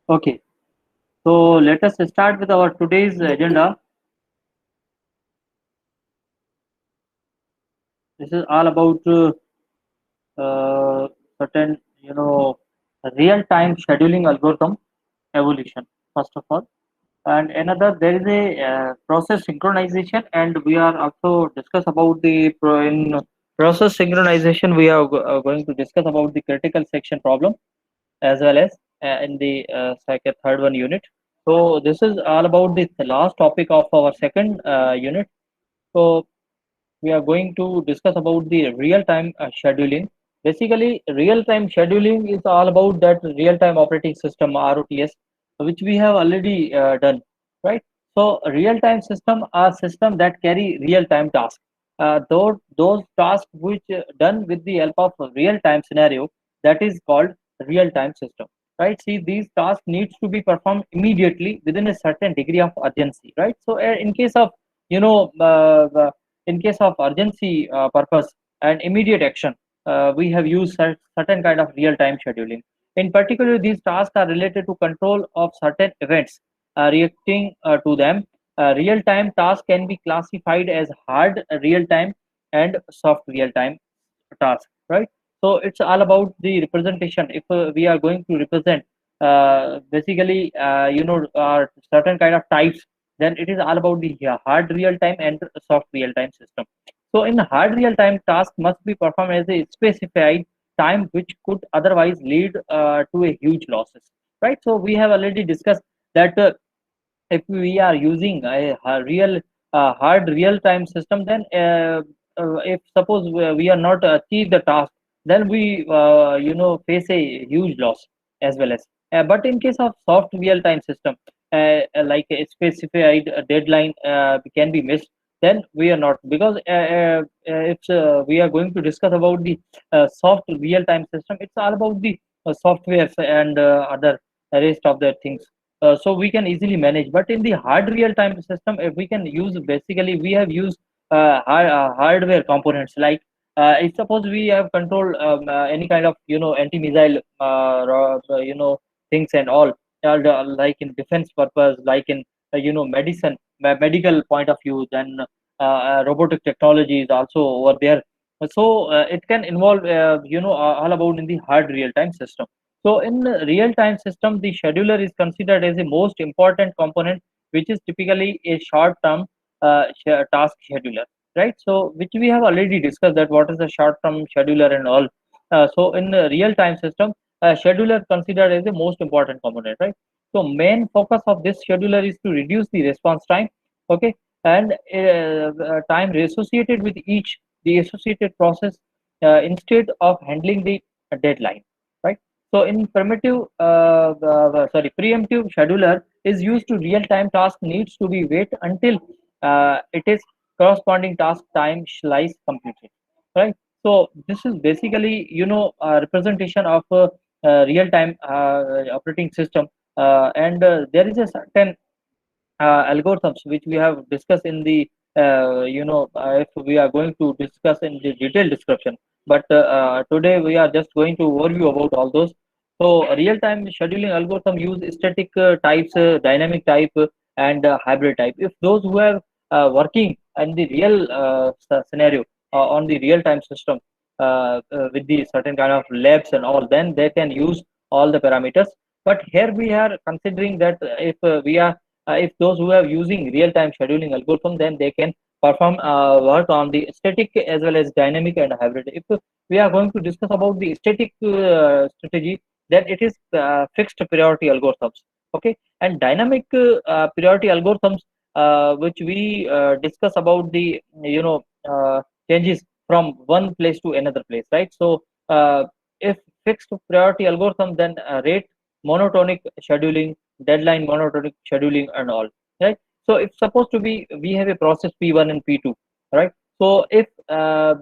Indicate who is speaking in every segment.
Speaker 1: Okay, so let us start with our today's agenda. This is all about certain, real-time scheduling algorithm evolution, first of all. And another, there is a process synchronization, and we are also discuss about in process synchronization. We are going to discuss about the critical section problem as well as in the second, third one unit. So this is all about the last topic of our second unit. So we are going to discuss about the real-time scheduling. Basically, real-time scheduling is all about that real-time operating system (ROTS), which we have already done, right? So, real-time system are system that carry real-time tasks. Those tasks which done with the help of real-time scenario, that is called real-time system, right? See, these tasks needs to be performed immediately within a certain degree of urgency, right? So, in case of you know in case of urgency purpose and immediate action, we have used certain kind of real-time scheduling. In particular, these tasks are related to control of certain events, reacting to them. Real-time tasks can be classified as hard real-time and soft real-time tasks, right? So it's all about the representation. If we are going to represent basically, certain kind of types, then it is all about the hard real-time and soft real-time system. So in hard real-time, task must be performed as a specified time, which could otherwise lead to a huge losses, right? So we have already discussed that if we are using a real hard real-time system, then if suppose we are not achieve the task, then we face a huge loss as well as. But in case of soft real-time system, like a specified deadline can be missed, then we are not, because if we are going to discuss about the soft real-time system, it's all about the softwares and other rest of the things, so we can easily manage. But in the hard real-time system, if we can use, basically we have used hardware components, like if suppose we have control any kind of anti-missile things and all, like in defense purpose, like in medicine, medical point of view, then robotic technology is also over there. So it can involve all about in the hard real-time system. So in real-time system, the scheduler is considered as the most important component, which is typically a short-term task scheduler, right? So which we have already discussed, that what is the short-term scheduler and all. So in the real-time system, scheduler considered as the most important component, right? So main focus of this scheduler is to reduce the response time, okay, and time associated with each the associated process, instead of handling the deadline, right? So in preemptive scheduler is used to real-time task needs to be wait until it is corresponding task time slice completed, right? So this is basically a representation of real-time operating system, and there is a certain algorithms which we have discussed in the if we are going to discuss in the detailed description, but today we are just going to overview about all those. So real-time scheduling algorithm use static types, dynamic type, and hybrid type. If those who are working in the real scenario on the real-time system with the certain kind of labs and all, then they can use all the parameters. But here we are considering that if those who are using real-time scheduling algorithm, then they can perform work on the static as well as dynamic and hybrid. If we are going to discuss about the static strategy, then it is fixed priority algorithms, okay, and dynamic priority algorithms, which we discuss about the changes from one place to another place, right? So if fixed priority algorithm, then rate monotonic scheduling, deadline monotonic scheduling and all, right? So if supposed to be we have a process P1 and P2, right? So if the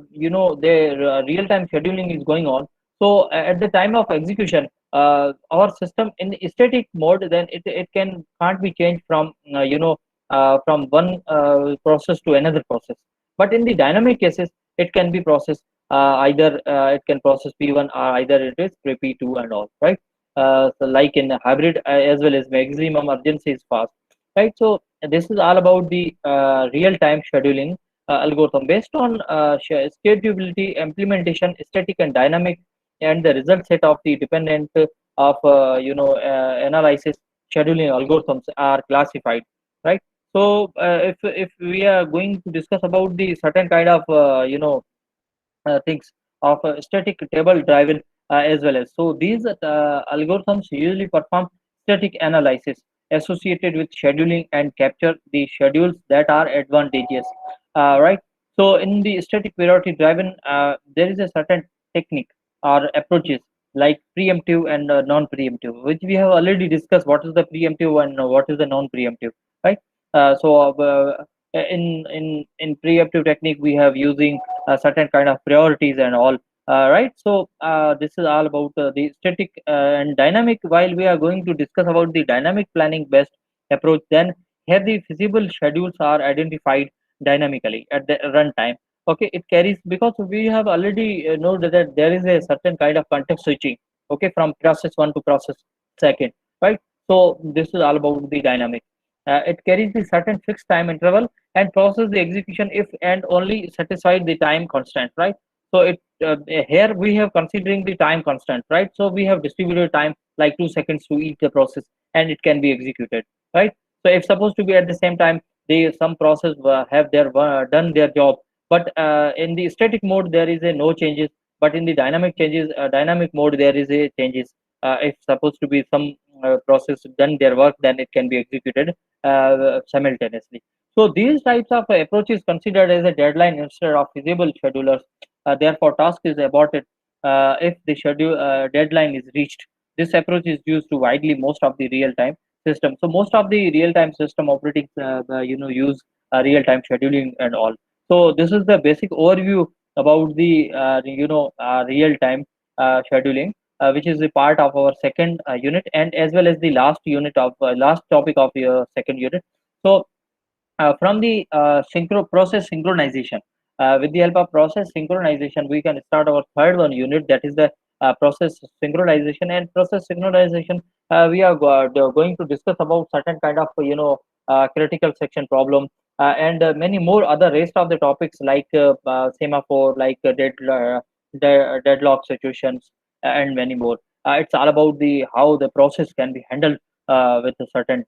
Speaker 1: real time scheduling is going on, so at the time of execution, our system in static mode, then it can't be changed from one process to another process. But in the dynamic cases, it can be processed, either it can process P1 or either it is P2 and all, right? so like in hybrid as well as maximum urgency is fast, right? So this is all about the real-time scheduling algorithm based on schedulability, implementation, static and dynamic, and the result set of the dependent of analysis scheduling algorithms are classified, right? So if we are going to discuss about the certain kind of things of static table driven as well as. So these algorithms usually perform static analysis associated with scheduling and capture the schedules that are advantageous, right? So in the static priority driven, there is a certain technique or approaches like preemptive and non-preemptive, which we have already discussed. What is the preemptive and what is the non-preemptive, right? In preemptive technique, we have using certain kind of priorities and all, right? So this is all about the static and dynamic. While we are going to discuss about the dynamic planning best approach, then here the feasible schedules are identified dynamically at the runtime. Okay, it carries because we have already know that there is a certain kind of context switching, okay, from process one to process second, right? So this is all about the dynamic. It carries the certain fixed time interval and process the execution if and only satisfied the time constant, right? So it here we have considering the time constant, right? So we have distributed time like 2 seconds to each the process, and it can be executed, right? So if supposed to be at the same time, they some process have their done their job, but in the static mode there is a no changes, but in the dynamic mode there is a changes. If supposed to be some process done their work, then it can be executed simultaneously. So these types of approaches considered as a deadline instead of feasible schedulers. Therefore, task is aborted if the schedule deadline is reached. This approach is used to widely most of the real-time system. So most of the real-time system operating, use real-time scheduling and all. So this is the basic overview about the real-time scheduling, which is a part of our second unit, and as well as the last topic of your second unit. So from the process synchronization, with the help of process synchronization, we can start our third one unit, that is the process synchronization. And process synchronization, we are going to discuss about certain kind of critical section problem, and many more other rest of the topics like semaphore, like deadlock situations, and many more. It's all about the how the process can be handled with a certain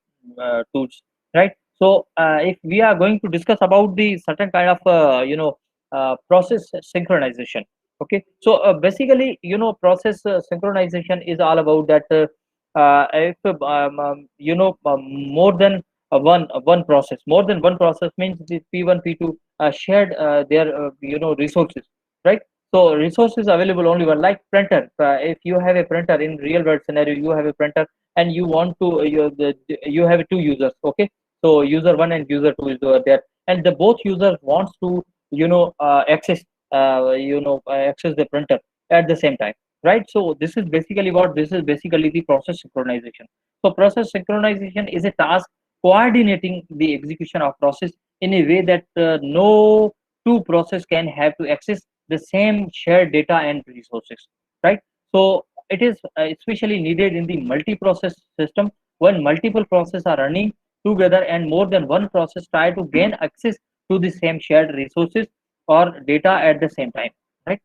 Speaker 1: tools, right? So if we are going to discuss about the certain kind of process synchronization, okay. So basically, process synchronization is all about that. If more than one process means the P1 P2 shared their resources, right? So resources available only one, like printer. If you have a printer in real world scenario, you have a printer and you want to you have two users, okay. So user one and user two is over there, and the both users wants to access the printer at the same time, right? So this is basically the process synchronization. So process synchronization is a task coordinating the execution of process in a way that no two process can have to access the same shared data and resources, right? So it is especially needed in the multi-process system when multiple processes are running together and more than one process try to gain access to the same shared resources or data at the same time, right?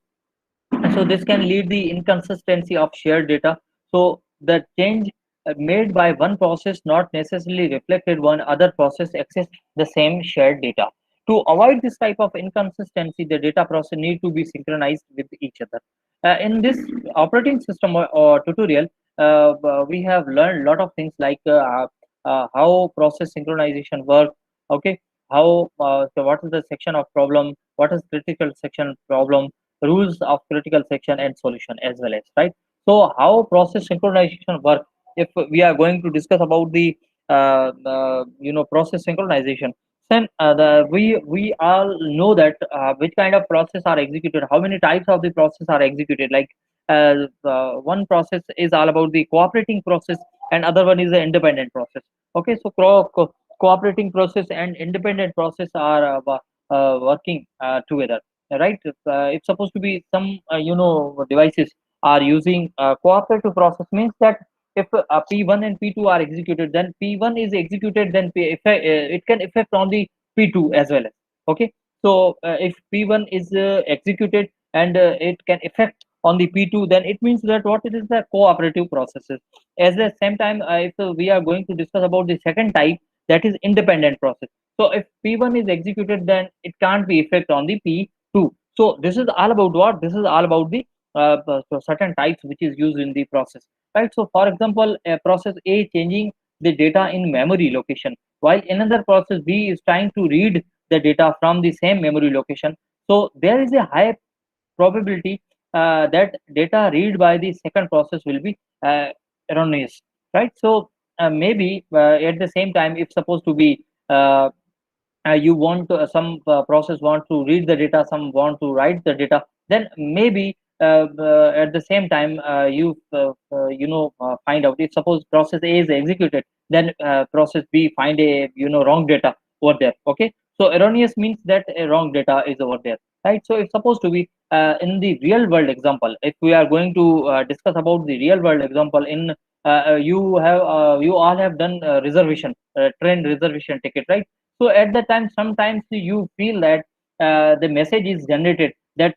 Speaker 1: So this can lead the inconsistency of shared data. So the change made by one process not necessarily reflected one other process access the same shared data. To avoid this type of inconsistency, the data process need to be synchronized with each other. In this operating system or tutorial, we have learned a lot of things like how process synchronization works. Okay, how so what is the section of problem? What is critical section problem? Rules of critical section and solution as well as, right? So how process synchronization work, if we are going to discuss about the process synchronization, then we all know that which kind of process are executed, how many types of the process are executed, like one process is all about the cooperating process and other one is the independent process, okay. So cooperating process and independent process are working together, right? It's supposed to be some devices are using cooperative process means that if P1 and P2 are executed, then P1 is executed, then it can affect on the P2 as well. Okay, so if P1 is executed and it can affect on the P2, then it means that what it is the cooperative processes. At the same time, if we are going to discuss about the second type, that is independent process. So if P1 is executed, then it can't be effect on the P2. So this is all about what? This is all about the so certain types which is used in the process, right? So for example, process A changing the data in memory location, while another process B is trying to read the data from the same memory location. So there is a high probability that data read by the second process will be erroneous, right? So maybe at the same time, if supposed to be uh, you want to, some process want to read the data, some want to write the data, then maybe at the same time find out, if suppose process A is executed, then process B find a wrong data over there. Okay, so erroneous means that a wrong data is over there, right? So it's supposed to be in the real world example. If we are going to discuss about the real world example, in you all have done reservation, train reservation ticket, right? So at that time, sometimes you feel that the message is generated that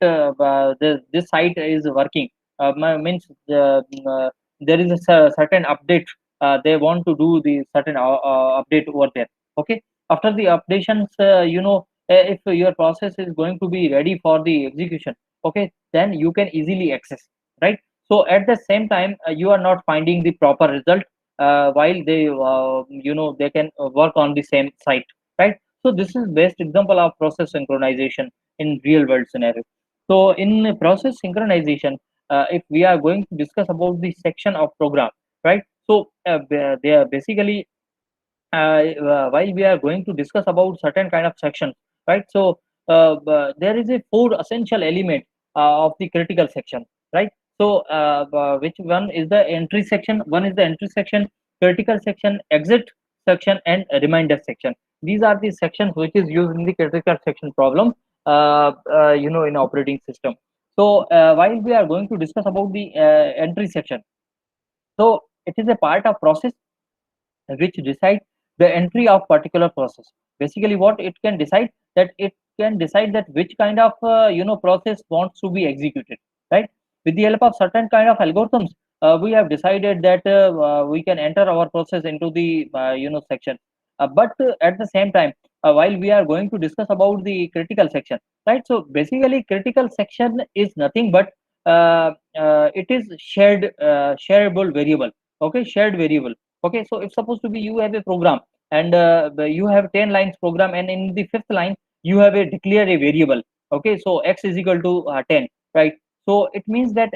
Speaker 1: this site is working. Means there is a certain update. They want to do the certain update over there. Okay. After the updations, if your process is going to be ready for the execution, okay, then you can easily access, right? So at the same time, you are not finding the proper result while they can work on the same site, right? So this is best example of process synchronization in real world scenario. So in process synchronization, if we are going to discuss about the section of program, right? So they are basically while we are going to discuss about certain kind of sections, right? So there is a four essential element of the critical section, right? So which one is the entry section? One is the entry section, critical section, exit section, and reminder section. These are the sections which is used in the critical section problem, in operating system. So while we are going to discuss about the entry section, so it is a part of process which decide the entry of particular process. Basically what it can decide, that it can decide that which kind of process wants to be executed, right? With the help of certain kind of algorithms, we have decided that we can enter our process into the section. But at the same time, while we are going to discuss about the critical section, right? So basically critical section is nothing but it is shareable variable. Okay, shared variable. Okay, so if supposed to be you have a program, and you have 10 lines program, and in the fifth line you have a declare a variable. Okay, so x is equal to 10, right? So it means that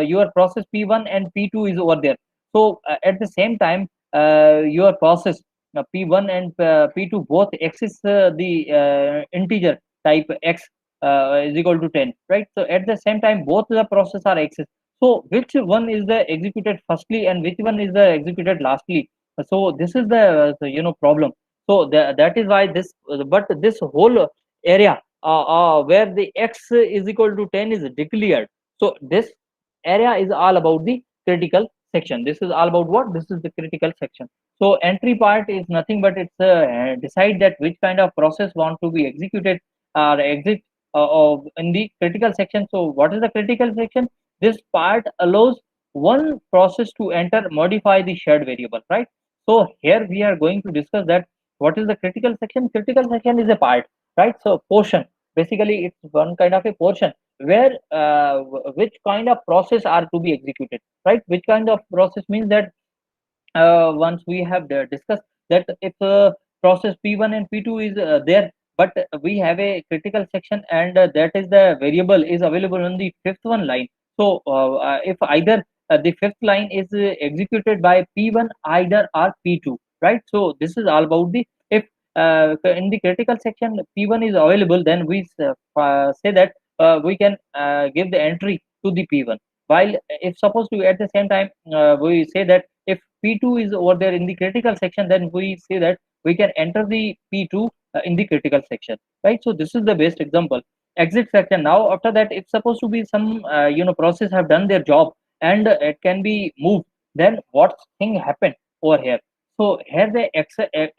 Speaker 1: your process P1 and P2 is over there. So at the same time, your process P1 and P2 both x is the integer type x is equal to 10, right? So at the same time both the process are x. So which one is the executed firstly and which one is the executed lastly? So this is the problem. So that is why this, but this whole area where the x is equal to 10 is declared. So this area is all about the critical section. This is all about what? This is the critical section. So entry part is nothing but it's decide that which kind of process want to be executed or exit in the critical section. So what is the critical section? This part allows one process to enter, modify the shared variable, right? So here we are going to discuss that what is the critical section. Critical section is a part, right? So portion, basically it's one kind of a portion where which kind of process are to be executed, right? Which kind of process means that once we have discussed that if process P1 and P2 is there, but we have a critical section, and that is the variable is available on the fifth one line. So if either the fifth line is executed by P1 either or P2, right? So this is all about the, if in the critical section P1 is available, then we say that we can give the entry to the P1, while if supposed to at the same time we say that if P2 is over there in the critical section, then we say that we can enter the P2 in the critical section, right? So this is the best example. exit section. Now after that, if supposed to be some process have done their job and it can be moved, then what thing happened over here? So here the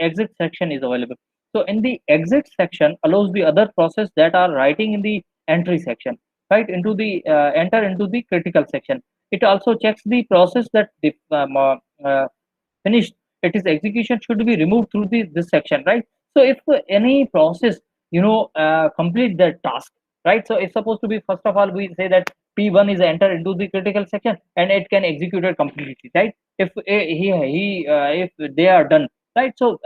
Speaker 1: exit section is available. So in the exit section allows the other process that are writing in the entry section, right, into the enter into the critical section. It also checks the process that the finished its execution should be removed through this section, right? So if any process complete that task, right? So it's supposed to be, first of all, we say that P1 is entered into the critical section and it can execute it completely, right? If if they are done, right? So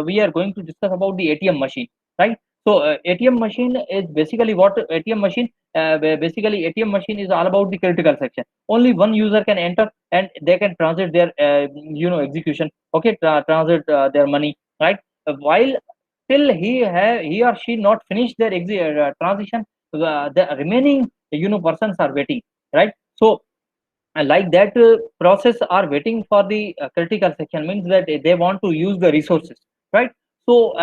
Speaker 1: we are going to discuss about the ATM machine, right? So ATM machine is basically what ATM machine basically ATM machine is all about the critical section. Only one user can enter and they can transit their execution, okay, transit their money, right? While till he or she not finished their transition, the remaining persons are waiting, right? So like that process are waiting for the critical section, means that they want to use the resources, right? So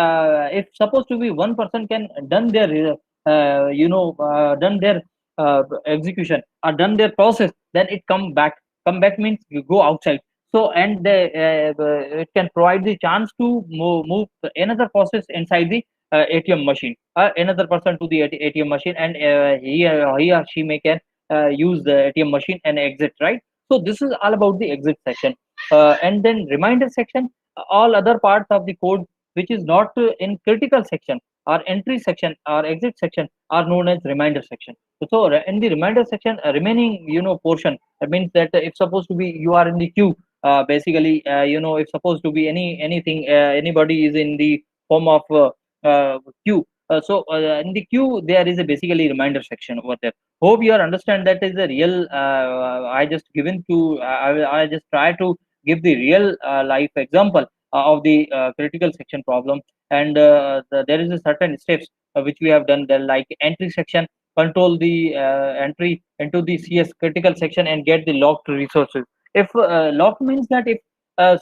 Speaker 1: if supposed to be one person can done their done their execution or done their process, then it come back means you go outside. So and it can provide the chance to move another process inside the ATM machine, another person to the ATM machine, and he or she may can use the ATM machine and exit, right? So this is all about the exit section. And then reminder section, all other parts of the code which is not in critical section or entry section or exit section are known as reminder section. So in the reminder section, remaining portion, that means that if supposed to be you are in the queue, basically if supposed to be anything, anybody is in the form of queue. So in the queue there is a basically reminder section over there. Hope you are understand that is the real I just given to I just try to give the real life example of the critical section problem. And there is a certain steps which we have done there, like entry section control the entry into the CS critical section and get the locked resources. If locked means that if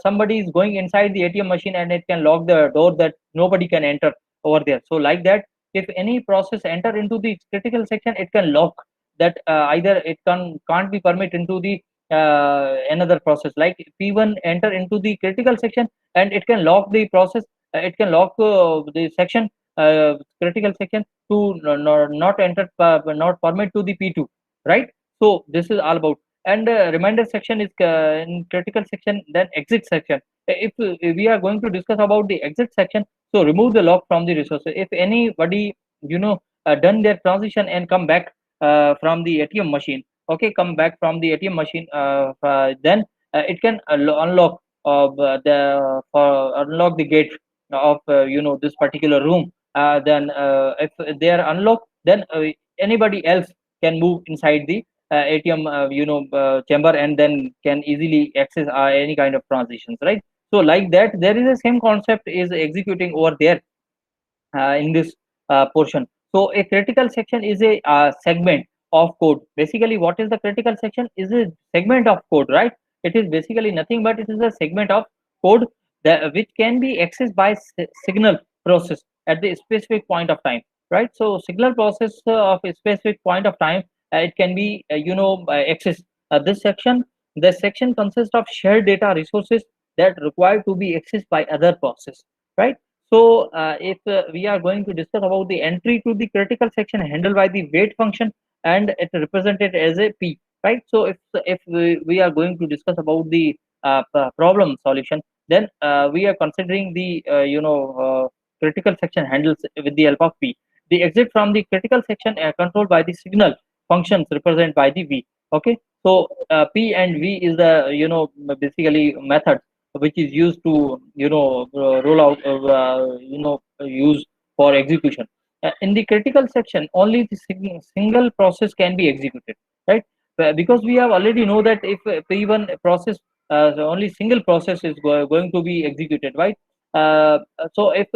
Speaker 1: somebody is going inside the ATM machine and it can lock the door that nobody can enter over there. So like that, if any process enter into the critical section, it can lock that either it can't be permit into the another process, like P1 enter into the critical section and it can lock the process, it can lock the section, critical section, to not enter not permit to the P2, right? So this is all about. And reminder section is in critical section, then exit section. If we are going to discuss about the exit section, so remove the lock from the resources. If anybody done their transition and come back from the ATM machine, okay, come back from the ATM machine, then it can unlock unlock the gate of this particular room. Then if they are unlocked, then anybody else can move inside the ATM chamber and then can easily access any kind of transitions, right? So like that, there is the same concept is executing over there in this portion. So a critical section is a segment of code. Basically, what is the critical section? Is a segment of code, right? It is basically nothing but it is a segment of code that which can be accessed by signal process at the specific point of time, right? So signal process of a specific point of time, it can be accessed. This section, the section consists of shared data resources that require to be accessed by other process, right? So if we are going to discuss about the entry to the critical section handled by the wait function, and it represented as a P, right? So if we are going to discuss about the problem solution, then we are considering the critical section handles with the help of P. The exit from the critical section controlled by the signal functions represented by the V. Okay, so P and V is the basically method which is used to roll out use for execution. In the critical section, only the single process can be executed, right? Because we have already know that if P1 process, only single process is going to be executed, right? So if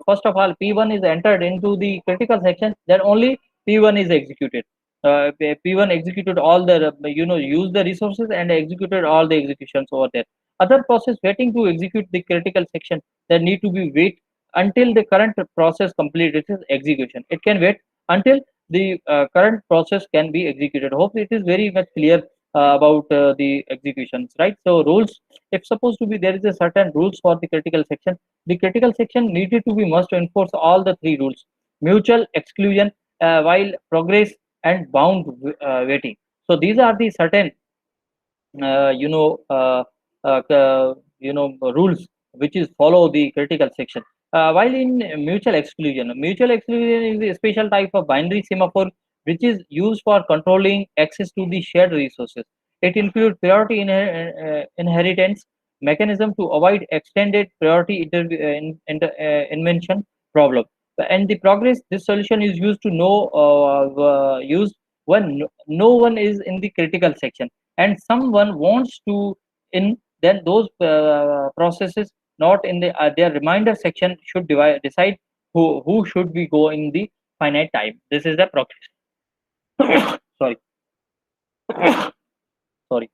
Speaker 1: first of all P1 is entered into the critical section, then only P1 is executed. P1 executed all the use the resources and executed all the executions over there. Other process waiting to execute the critical section, there need to be wait until the current process completes its execution. It can wait until the current process can be executed. Hope it is very much clear about the executions, right? So rules, if supposed to be there is a certain rules for the critical section needed to be must to enforce all the three rules: mutual exclusion, while progress, and bound waiting. So these are the certain uh, you know uh, rules which is follow the critical section. While in mutual exclusion is a special type of binary semaphore which is used for controlling access to the shared resources. It includes priority inheritance mechanism to avoid extended priority invention problem. And the progress, this solution is used to know used when no one is in the critical section and someone wants to in, then those processes not in their reminder section should decide who should be go in the finite time. This is the progress. Sorry. Sorry.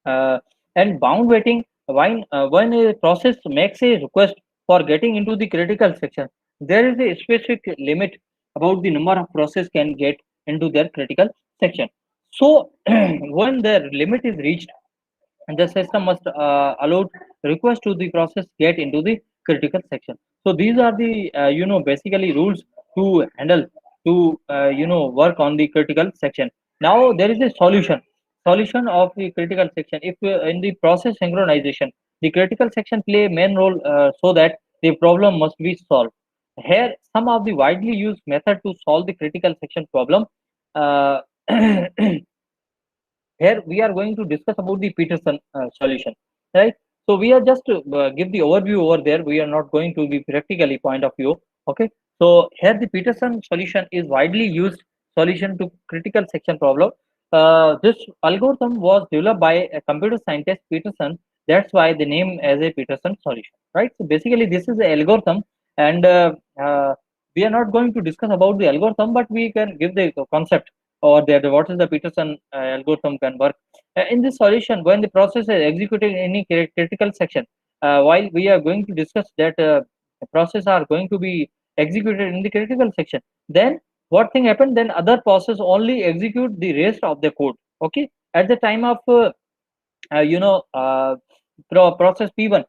Speaker 1: uh, and bound waiting, when a process makes a request for getting into the critical section, there is a specific limit about the number of process can get into their critical section. So when the limit is reached, and the system must allow request to the process get into the critical section. So these are the basically rules to handle to work on the critical section. Now there is a solution of the critical section. If in the process synchronization, the critical section play a main role so that the problem must be solved. Here some of the widely used method to solve the critical section problem. uh, Here we are going to discuss about the Peterson solution, right? So we are just to give the overview over there. We are not going to be practically point of view. Okay. So here the Peterson solution is widely used solution to critical section problem. This algorithm was developed by a computer scientist Peterson. That's why the name as a Peterson solution, right? So basically this is the algorithm, and we are not going to discuss about the algorithm, but we can give the concept or what is the Peterson algorithm can work. In this solution, when the process is executed in any critical section, while we are going to discuss that the process are going to be executed in the critical section, then what thing happened? Then other process only execute the rest of the code. Okay, at the time of uh, you know uh, process P1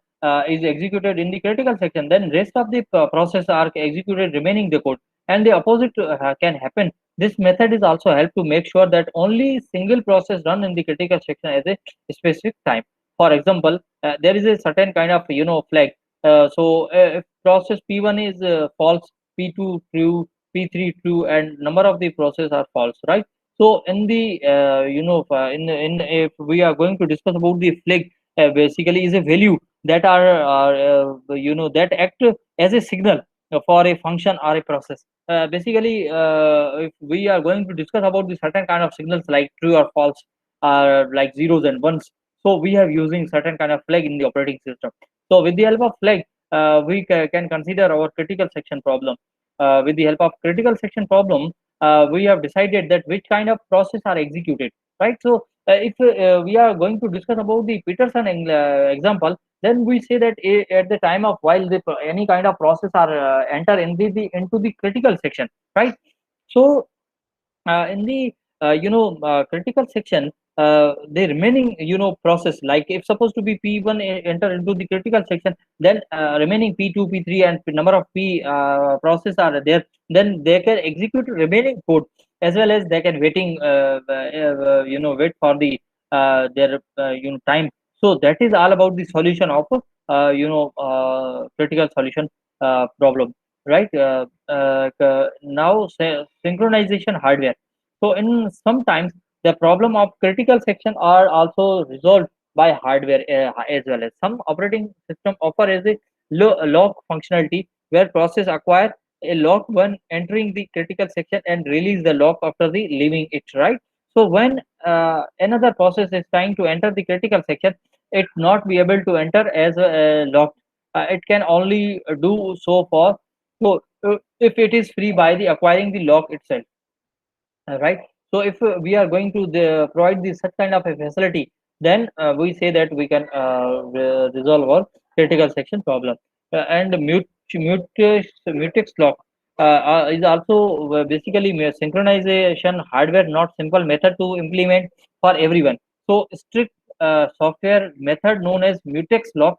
Speaker 1: is executed in the critical section, then rest of the process are executed remaining the code, and the opposite can happen. This method is also help to make sure that only single process run in the critical section at a specific time. For example, there is a certain kind of flag. If process P1 is false, P2 true, P3 true, and number of the process are false, right? So in the in if we are going to discuss about the flag, basically is a value that are that act as a signal for a function or a process. If we are going to discuss about the certain kind of signals like true or false, like zeros and ones, so we are using certain kind of flag in the operating system. So with the help of flag, we can consider our critical section problem. With the help of critical section problem, we have decided that which kind of process are executed, right? So if we are going to discuss about the Peterson example, then we say that at the time of while any kind of process are enter in into the critical section, right? So in the critical section, the remaining process, like if supposed to be P1 enter into the critical section, then remaining P2, P3, and number of P process are there, then they can execute remaining code, as well as they can wait for the their time. So that is all about the solution of critical solution problem, right? Now synchronization hardware. So in sometimes the problem of critical section are also resolved by hardware as well. As some operating system offer as a lock functionality where process acquire a lock when entering the critical section and release the lock after the leaving it, right? So when another process is trying to enter the critical section, it not be able to enter as a lock. It can only do so for so if it is free by the acquiring the lock itself, right? So if we are going to provide this such kind of a facility, then we say that we can resolve our critical section problem. And mutex lock is also basically synchronization hardware, not simple method to implement for everyone. So strict software method known as mutex lock,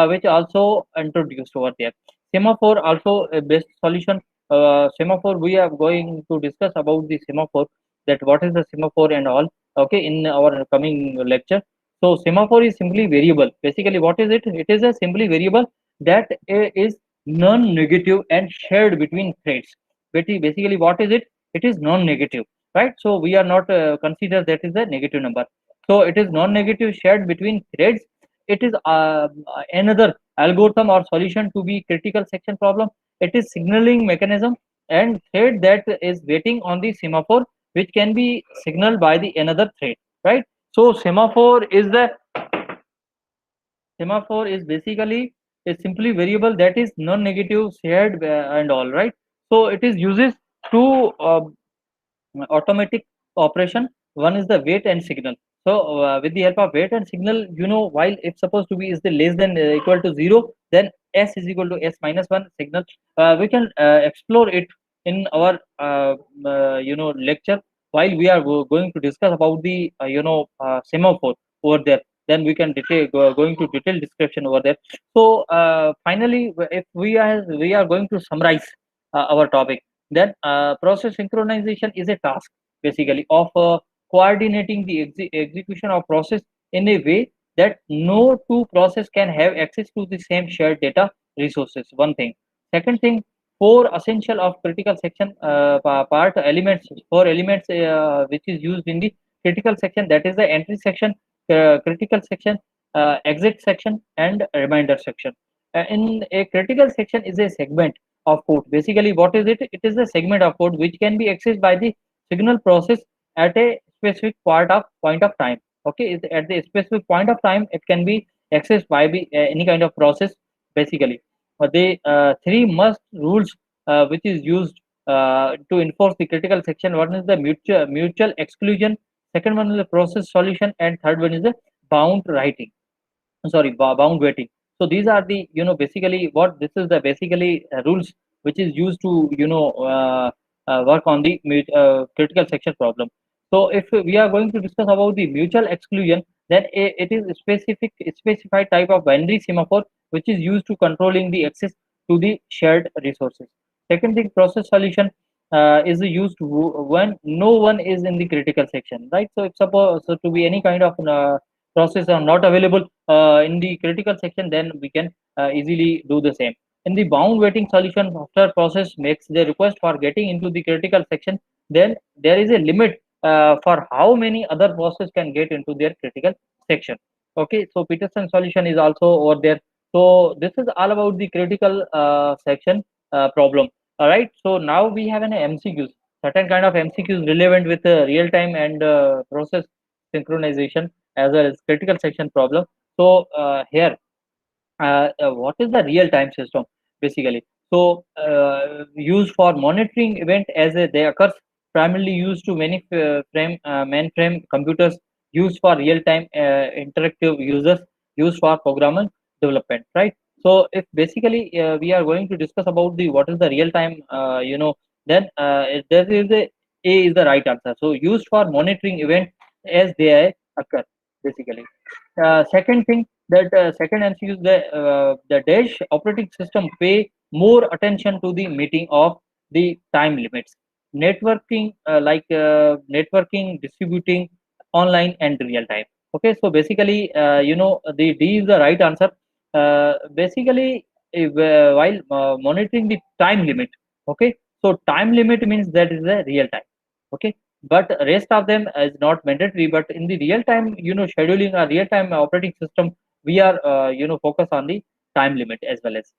Speaker 1: which also introduced over there. Semaphore also a best solution. Semaphore, we are going to discuss about the semaphore, that what is the semaphore and all. Okay, in our coming lecture. So semaphore is simply variable. Basically, what is it? It is a simply variable that is non-negative and shared between threads. Basically, what is it? It is non-negative, right? So we are not consider that is a negative number. So it is non-negative shared between threads. It is another algorithm or solution to be critical section problem. It is signaling mechanism and thread that is waiting on the semaphore, which can be signaled by the another thread, right? So semaphore is basically a simply variable that is non-negative shared and all, right? So it is uses two automatic operation. One is the wait and signal. So with the help of wait and signal, while if supposed to be is the less than equal to 0, then s is equal to s minus 1 signal. We can explore it in our lecture, while we are going to discuss about the semaphore over there. Then we can going to detail description over there. So finally, if we are going to summarize our topic, then process synchronization is a task basically of coordinating the execution of process in a way that no two process can have access to the same shared data resources. One thing. Second thing, four essential of critical section part elements, four elements which is used in the critical section, that is the entry section, critical section, exit section, and reminder section. In a critical section is a segment of code. Basically, what is it? It is a segment of code which can be accessed by the signal process at a specific point of time. Okay, at the specific point of time, it can be accessed by any kind of process. Basically, the three must rules which is used to enforce the critical section. One is the mutual exclusion. Second one is the process solution, and third one is the bound writing. Sorry, bound waiting. So these are the basically what this is the basically rules which is used to work on the critical section problem. So if we are going to discuss about the mutual exclusion, then it is a specified type of binary semaphore which is used to controlling the access to the shared resources. Second thing, process solution is used when no one is in the critical section, right? So if suppose so to be any kind of process are not available in the critical section, then we can easily do the same. In the bound waiting solution, after process makes the request for getting into the critical section, then there is a limit for how many other process can get into their critical section. Okay, so Peterson solution is also over there. So this is all about the critical section problem. All right, so now we have an MCQs, certain kind of MCQs relevant with real time and process synchronization as well as critical section problem. So here, what is the real time system basically? So used for monitoring event as they occurs, primarily used to many mainframe computers, used for real time interactive users, used for programmer development, right? So if basically we are going to discuss about the what is the real time then there is a is the right answer. So used for monitoring event as they occur basically. Second thing, that second answer is the Dash operating system pay more attention to the meeting of the time limits, networking networking, distributing online and real time. Okay, so basically the D is the right answer. Basically, if, while monitoring the time limit, okay, so time limit means that is the real time. Okay, but rest of them is not mandatory. But in the real time scheduling a real time operating system, we are focus on the time limit as well as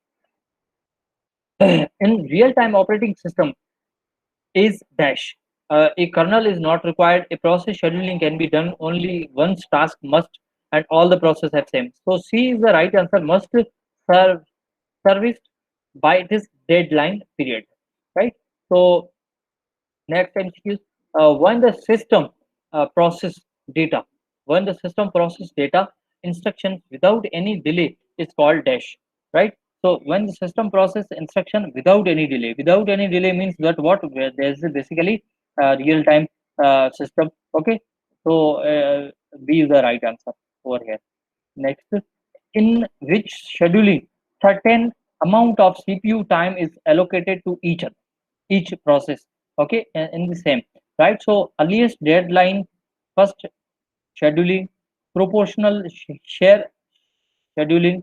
Speaker 1: in real time operating system is dash. A kernel is not required. A process scheduling can be done only once task must, and all the process have same. So C is the right answer. Must serve serviced by this deadline period, right? So next MCQ, when the system process data, when the system process data instructions without any delay is called dash, right? So when the system process instruction without any delay means that what, where there is basically real time system. Okay, so B is the right answer over here. Next, in which scheduling certain amount of CPU time is allocated to each process. Okay, in the same, right? So earliest deadline, first scheduling, proportional share scheduling,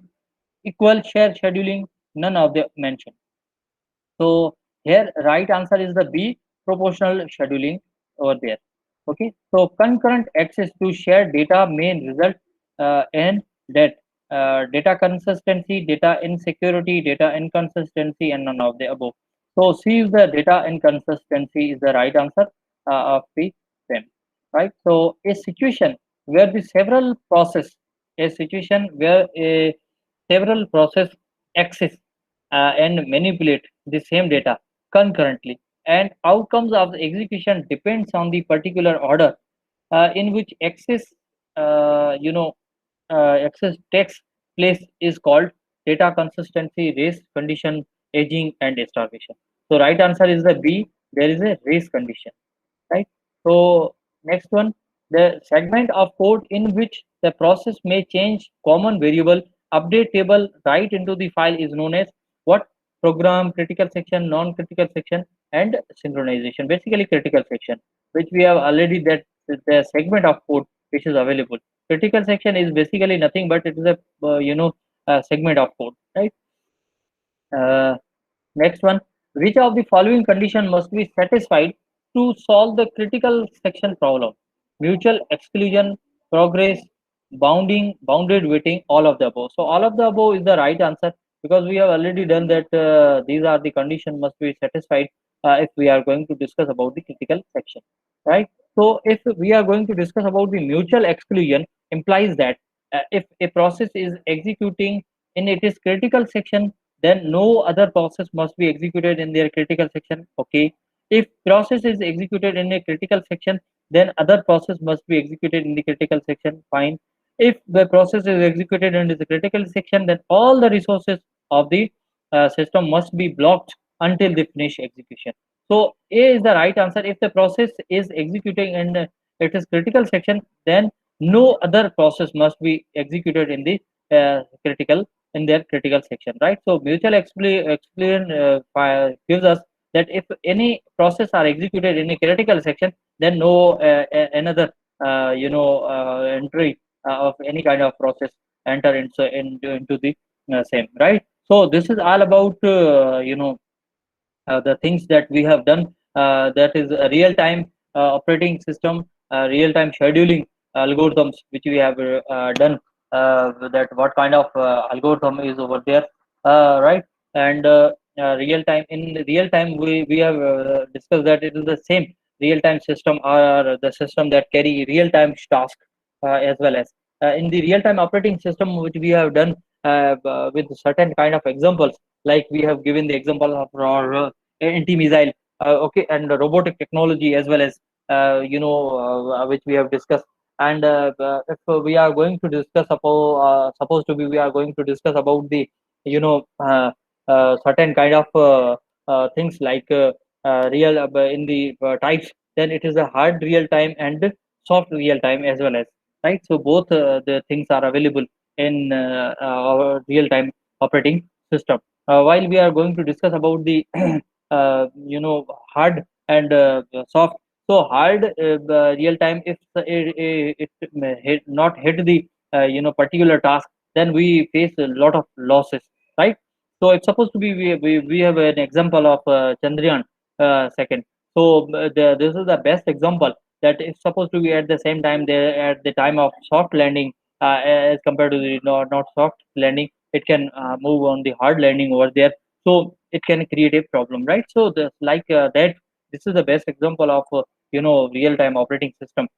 Speaker 1: equal share scheduling, none of the mentioned. So here right answer is the B, proportional scheduling over there. Okay, so concurrent access to shared data may result in that data consistency, data insecurity, data inconsistency, and none of the above. So C is the data inconsistency is the right answer of the same. Right. So a situation where the several process, a situation where a several process access and manipulate the same data concurrently, and outcomes of the execution depends on the particular order in which access access takes place is called data consistency, race condition, aging, and starvation. So right answer is the B, there is a race condition, right? So next one, the segment of code in which the process may change common variable, update table right into the file is known as what? Program, critical section, non-critical section, and synchronization. Basically critical section, which we have already, that the segment of code which is available. Critical section is basically nothing but it is a segment of code, right? Uh, Next one, which of the following condition must be satisfied to solve the critical section problem? Mutual exclusion, progress, bounding, bounded waiting, all of the above. So all of the above is the right answer, because we have already done that. These are the condition must be satisfied if we are going to discuss about the critical section, right? So if we are going to discuss about the mutual exclusion, implies that if a process is executing in its critical section, then no other process must be executed in their critical section. Okay, if process is executed in a critical section, then other process must be executed in the critical section. Fine. If the process is executed in the critical section, then all the resources of the system must be blocked until they finish execution. So A is the right answer. If the process is executing in it is critical section, then no other process must be executed in the critical in their critical section, right? So mutual exclusion gives us that if any process are executed in a critical section, then no another entry of any kind of process enter into the same, right? So this is all about the things that we have done, that is a real time operating system, real time scheduling algorithms which we have done, that what kind of algorithm is over there, right? And real time, in real time we have discussed that it is the same real time system or the system that carry real time task, as well as in the real time operating system which we have done with certain kind of examples, like we have given the example of anti-missile, okay, and robotic technology, as well as which we have discussed. And if we are going to discuss about, supposed to be we are going to discuss about the you know certain kind of things like real in the types, then it is a hard real time and soft real time as well as, right? So both the things are available in our real time operating system. While we are going to discuss about the hard and soft. So hard real time, if it not hit the particular task, then we face a lot of losses, right? So it's supposed to be, we have an example of Chandrayaan second. So this is the best example, that it's supposed to be at the same time there at the time of soft landing, as compared to the not soft landing, it can move on the hard landing over there. So it can create a problem, right? So the like that, this is the best example of real time operating system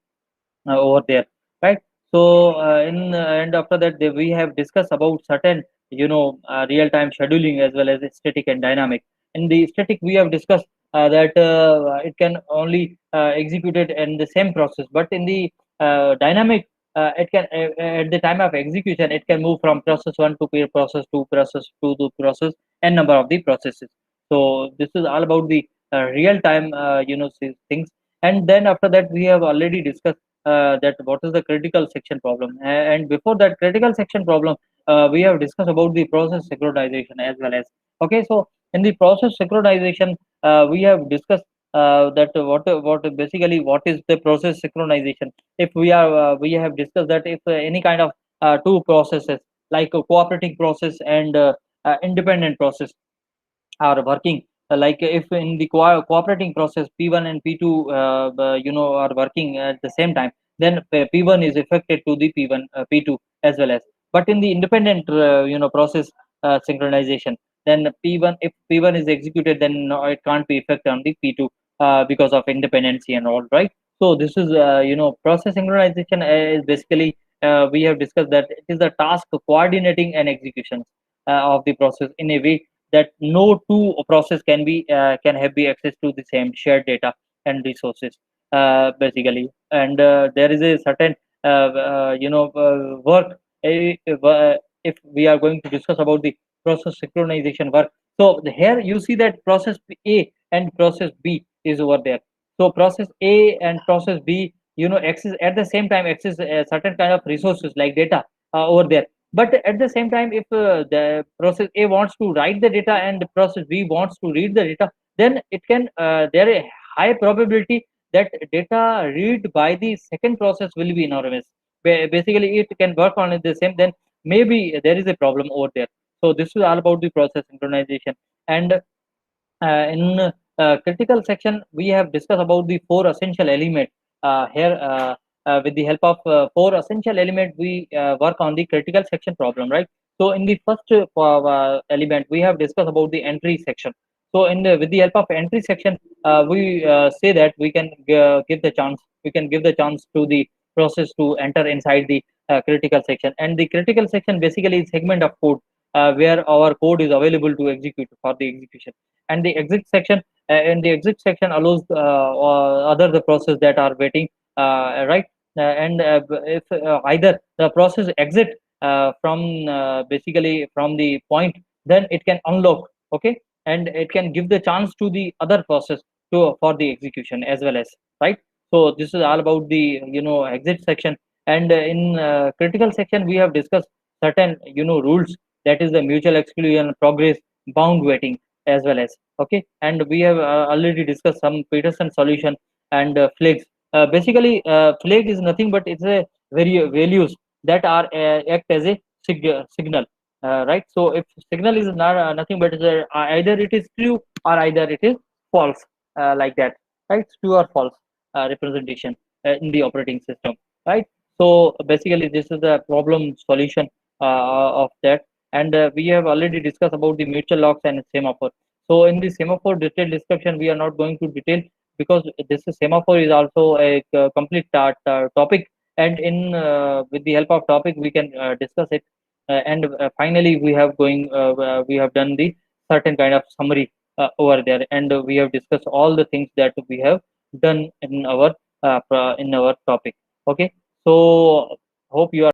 Speaker 1: over there, right? So and after that we have discussed about certain real time scheduling as well as static and dynamic. In the static we have discussed that it can only execute it in the same process, but in the dynamic it can at the time of execution it can move from process 1 to process 2, process 2 to process n number of the processes. So this is all about the real time things. And then after that we have already discussed that what is the critical section problem. And before that critical section problem, we have discussed about the process synchronization as well as. Okay, so in the process synchronization, we have discussed that what basically what is the process synchronization. If we have discussed that if any kind of two processes like a cooperating process and independent process are working, like if in the cooperating process P1 and P2 are working at the same time, then P1 is affected to the P1 P2 as well as. But in the independent process synchronization, then P1, if P1 is executed, then no, it can't be affected on the P2 because of independency and all, right? So this is process synchronization is basically we have discussed that it is the task of coordinating and execution of the process in a way that no two process can have be access to the same shared data and resources basically. And there is a certain work, if we are going to discuss about the process synchronization work. So here you see that process A and process B is over there. So process A and process B access at the same time access a certain kind of resources like data over there. But at the same time, if the process A wants to write the data and the process B wants to read the data, then it can there is a high probability that data read by the second process will be enormous. Basically, it can work on it the same. Then maybe there is a problem over there. So this is all about the process synchronization. And in critical section, we have discussed about the four essential elements. Here, with the help of four essential elements, we work on the critical section problem, right? So, in the first element, we have discussed about the entry section. So, with the help of entry section, we say that we can give the chance. We can give the chance to the process to enter inside the critical section, and the critical section basically is segment of code where our code is available to execute for the execution. And the exit section, and the exit section allows other the process that are waiting, right? And if either the process exit from basically from the point, then it can unlock, okay, and it can give the chance to the other process to for the execution as well as, right? So this is all about the exit section. And in critical section we have discussed certain rules, that is the mutual exclusion, progress, bound waiting as well as. Okay, and we have already discussed some Peterson solution and flags. Basically, flag is nothing but it's a very values that are act as a signal, right? So if signal is not nothing but either it is true or either it is false, like that, right? True or false representation in the operating system, right? So basically, this is the problem solution of that. And we have already discussed about the mutual locks and semaphore. So in the semaphore detailed description, we are not going to detail because this semaphore is also a complete topic, and in with the help of topic we can discuss it. And finally, we have done the certain kind of summary over there, and we have discussed all the things that we have done in our topic. Okay, so hope you are